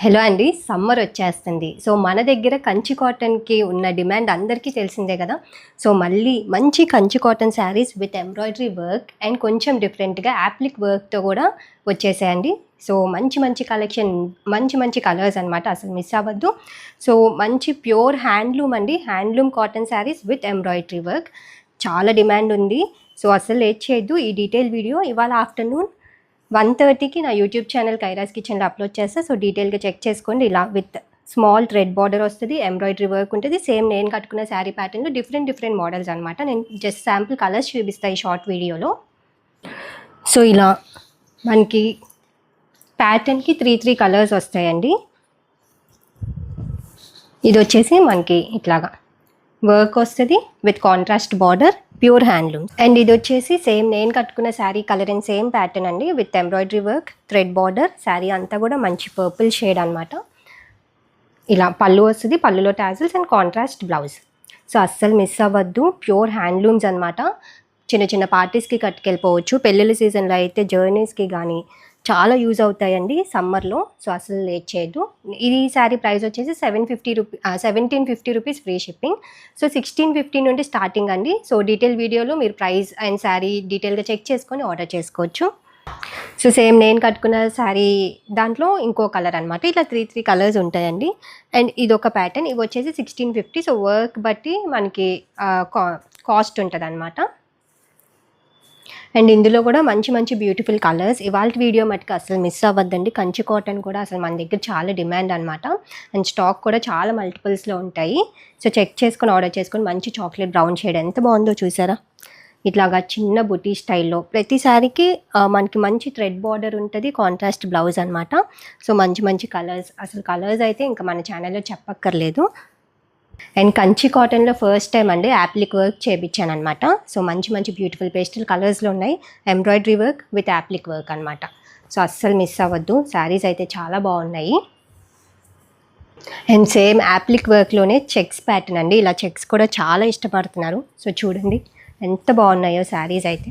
Hello అండి, summer వచ్చేస్తుంది. So మన దగ్గర కంచి కాటన్కి ఉన్న డిమాండ్ అందరికీ తెలిసిందే కదా. సో మళ్ళీ మంచి Kanchi cotton saris with embroidery work and కొంచెం డిఫరెంట్గా యాప్లిక్ వర్క్తో కూడా వచ్చేసాయండి. సో మంచి మంచి కలెక్షన్, మంచి మంచి కలర్స్ అనమాట, అసలు మిస్ అవ్వద్దు. సో మంచి ప్యూర్ హ్యాండ్లూమ్ అండి, handloom cotton saris with embroidery work చాలా డిమాండ్ ఉంది. సో అసలు లేట్ చేయొద్దు, ఈ డీటెయిల్ వీడియో ఇవాళ ఆఫ్టర్నూన్ 1:30కి నా యూట్యూబ్ ఛానల్ కైరాస్ కిచెన్లో అప్లోడ్ చేస్తా. సో డీటెయిల్గా చెక్ చేసుకోండి. ఇలా విత్ స్మాల్ థ్రెడ్ బార్డర్ వస్తుంది, ఎంబ్రాయిడరీ వర్క్ ఉంటుంది. సేమ్ నేను కట్టుకున్న శారీ ప్యాటర్న్లో డిఫరెంట్ మోడల్స్ అనమాట. నేను జస్ట్ శాంపుల్ కలర్స్ చూపిస్తాను ఈ షార్ట్ వీడియోలో. సో ఇలా మనకి ప్యాటర్న్కి త్రీ కలర్స్ వస్తాయండి. ఇది వచ్చేసి మనకి ఇట్లాగా వర్క్ వస్తుంది with contrast border, pure handloom. And ఇది వచ్చేసి సేమ్ నేను కట్టుకున్న sari colour and same pattern అండి, with embroidery work, thread border. Sari అంతా కూడా మంచి పర్పుల్ షేడ్ అనమాట. ఇలా పళ్ళు వస్తుంది, పళ్ళులో tassels and contrast blouse. So అస్సలు మిస్ అవ్వద్దు, ప్యూర్ హ్యాండ్లూమ్స్ అనమాట. చిన్న చిన్న పార్టీస్కి కట్టుకెళ్ళిపోవచ్చు, పెళ్ళిళ్ళ సీజన్లో అయితే జర్నీస్కి కానీ చాలా యూజ్ అవుతాయండి సమ్మర్లో. సో అసలు లేట్ చేయొద్దు. ఇది శారీ ప్రైస్ వచ్చేసి 1750 రూపీస్ ఫ్రీ షిప్పింగ్. సో 1650 నుండి స్టార్టింగ్ అండి. సో డీటెయిల్ వీడియోలో మీరు ప్రైస్ అండ్ శారీ డీటెయిల్గా చెక్ చేసుకొని ఆర్డర్ చేసుకోవచ్చు. సో సేమ్ నేను కట్టుకున్న శారీ దాంట్లో ఇంకో కలర్ అనమాట. ఇట్లా త్రీ కలర్స్ ఉంటాయండి. అండ్ ఇది ఒక ప్యాటర్న్, ఇవి వచ్చేసి 1650. సో వర్క్ బట్టి మనకి కాస్ట్ ఉంటుంది అనమాట. అండ్ ఇందులో కూడా మంచి బ్యూటిఫుల్ కలర్స్. ఇవాళ వీడియో మటుకు అసలు మిస్ అవ్వద్దండి. కంచి కాటన్ కూడా అసలు మన దగ్గర చాలా డిమాండ్ అనమాట. అండ్ స్టాక్ కూడా చాలా మల్టిపుల్స్లో ఉంటాయి. సో చెక్ చేసుకొని ఆర్డర్ చేసుకొని. మంచి చాక్లెట్ బ్రౌన్ షేడ్ ఎంత బాగుందో చూసారా. ఇట్లాగా చిన్న బుటీ స్టైల్లో ప్రతి శారీకి మనకి మంచి థ్రెడ్ బార్డర్ ఉంటుంది, కాంట్రాస్ట్ బ్లౌజ్ అనమాట. సో మంచి కలర్స్, అసలు కలర్స్ అయితే ఇంకా మన ఛానల్లో చెప్పక్కర్లేదు. అండ్ కంచి కాటన్లో ఫస్ట్ టైం అండి యాప్లిక్ వర్క్ చేయించాను అనమాట. సో మంచి బ్యూటిఫుల్ పేస్టల్ కలర్స్లో ఉన్నాయి, embroidery work with applique work అనమాట. సో అస్సలు మిస్ అవ్వద్దు, శారీస్ అయితే చాలా బాగున్నాయి. అండ్ సేమ్ యాప్లిక్ వర్క్లోనే చెక్స్ ప్యాటర్న్ అండి. ఇలా చెక్స్ కూడా చాలా ఇష్టపడుతున్నారు. సో చూడండి ఎంత బాగున్నాయో శారీస్ అయితే.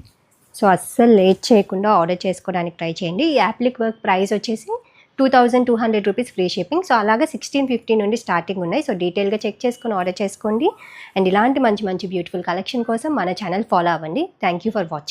సో అస్సలు లేట్ చేయకుండా ఆర్డర్ చేసుకోవడానికి ట్రై చేయండి. ఈ యాప్లిక్ వర్క్ ప్రైస్ వచ్చేసి 2200 రూపీస్ ఫ్రీ షిప్పింగ్. సో అలాగే 1650 నుండి స్టార్టింగ్ ఉన్నాయి. సో డీటెయిల్గా చెక్ చేసుకొని ఆర్డర్ చేసుకోండి. అండ్ ఇలాంటి మంచి బ్యూటిఫుల్ కలెక్షన్ కోసం మన ఛానల్ ఫాలో అవ్వండి. Thank you for watching.